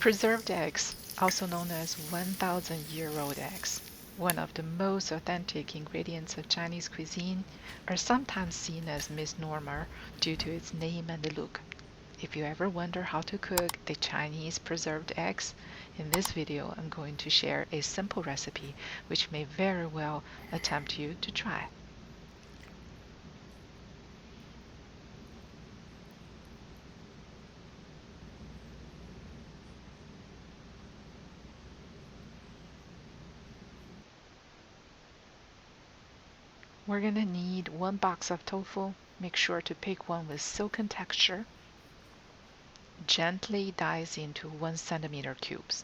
Preserved eggs, also known as 1,000-year-old eggs, one of the most authentic ingredients of Chinese cuisine, are sometimes seen as misnomer due to its name and the look. If you ever wonder how to cook the Chinese preserved eggs, in this video I'm going to share a simple recipe which may very well tempt you to try. We're going to need 1 box of tofu. Make sure to pick one with silken texture. Gently dice into 1 centimeter cubes.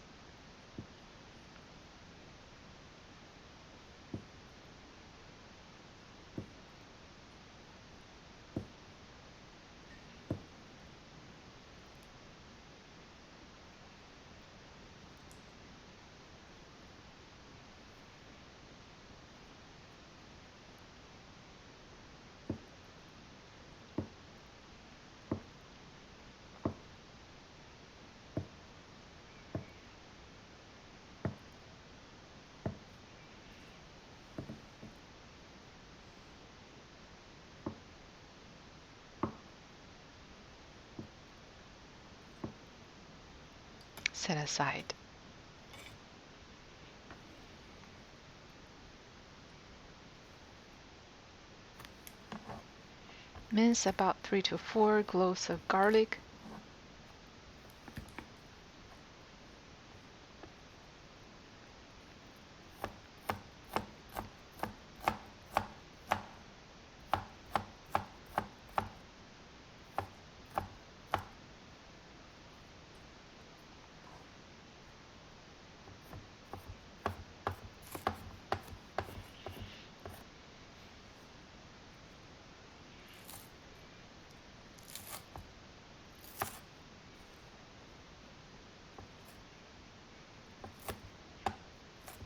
Set aside. Mince about 3 to 4 cloves of garlic.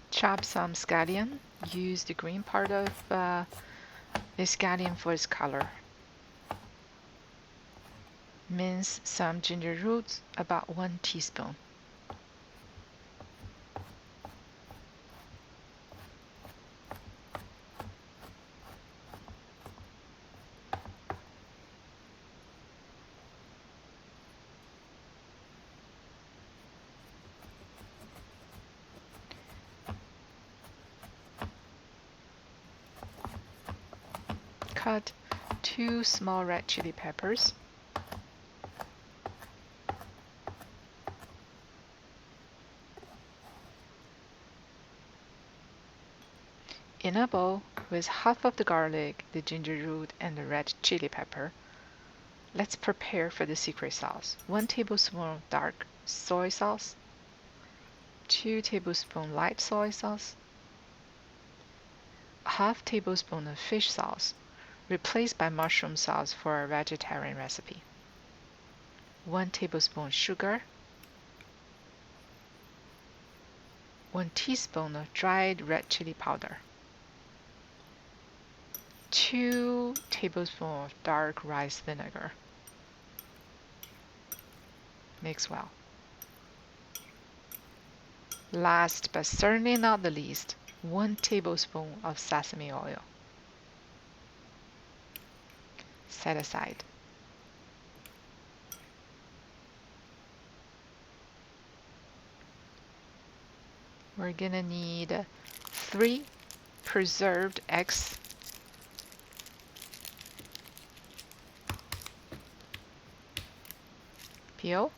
Chop some scallion. Use the green part of the scallion for its color. Mince some ginger roots, about 1 teaspoon. Cut 2 small red chili peppers. In a bowl with half of the garlic, the ginger root, and the red chili pepper, let's prepare for the secret sauce. 1 tablespoon dark soy sauce, 2 tablespoons light soy sauce, ½ tablespoon of fish sauce, replaced by mushroom sauce for a vegetarian recipe, 1 tablespoon sugar, 1 teaspoon of dried red chili powder, 2 tablespoons of dark rice vinegar. Mix well. Last but certainly not the least, 1 tablespoon of sesame oil. Set aside. We're gonna need 3 preserved eggs, peel,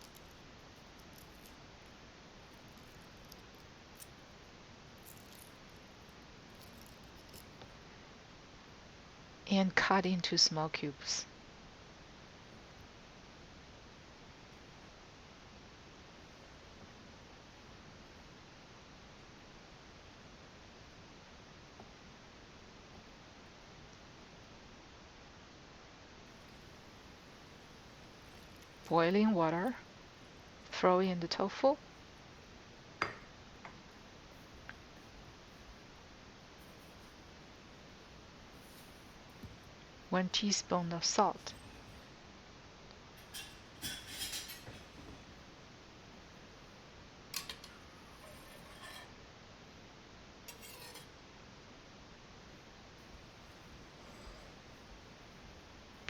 and cut into small cubes. Boiling water, throw in the tofu, one teaspoon of salt,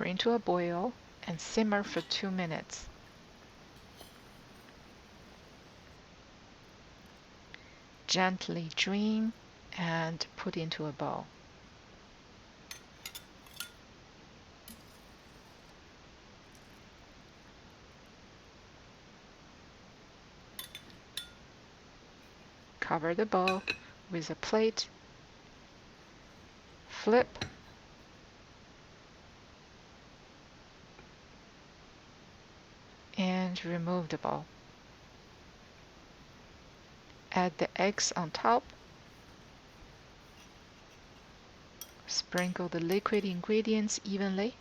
into a boil and simmer for 2 minutes. Gently drain and put into a bowl. Cover the bowl with a plate, flip, and remove the bowl. Add the eggs on top. Sprinkle the liquid ingredients evenly.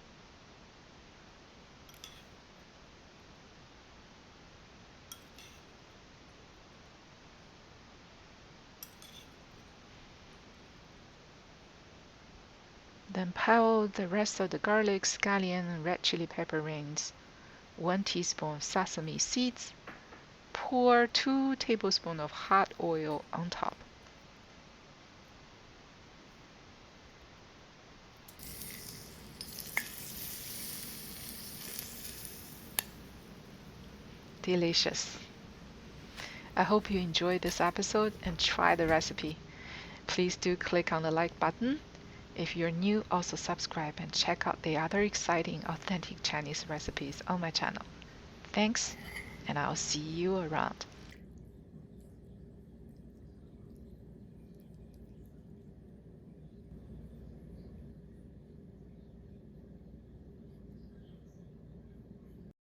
Then pile the rest of the garlic, scallion, and red chili pepper rings. 1 teaspoon of sesame seeds. Pour 2 tablespoons of hot oil on top. Delicious. I hope you enjoyed this episode and try the recipe. Please do click on the like button. If you're new, also subscribe and check out the other exciting authentic Chinese recipes on my channel. Thanks, and I'll see you around.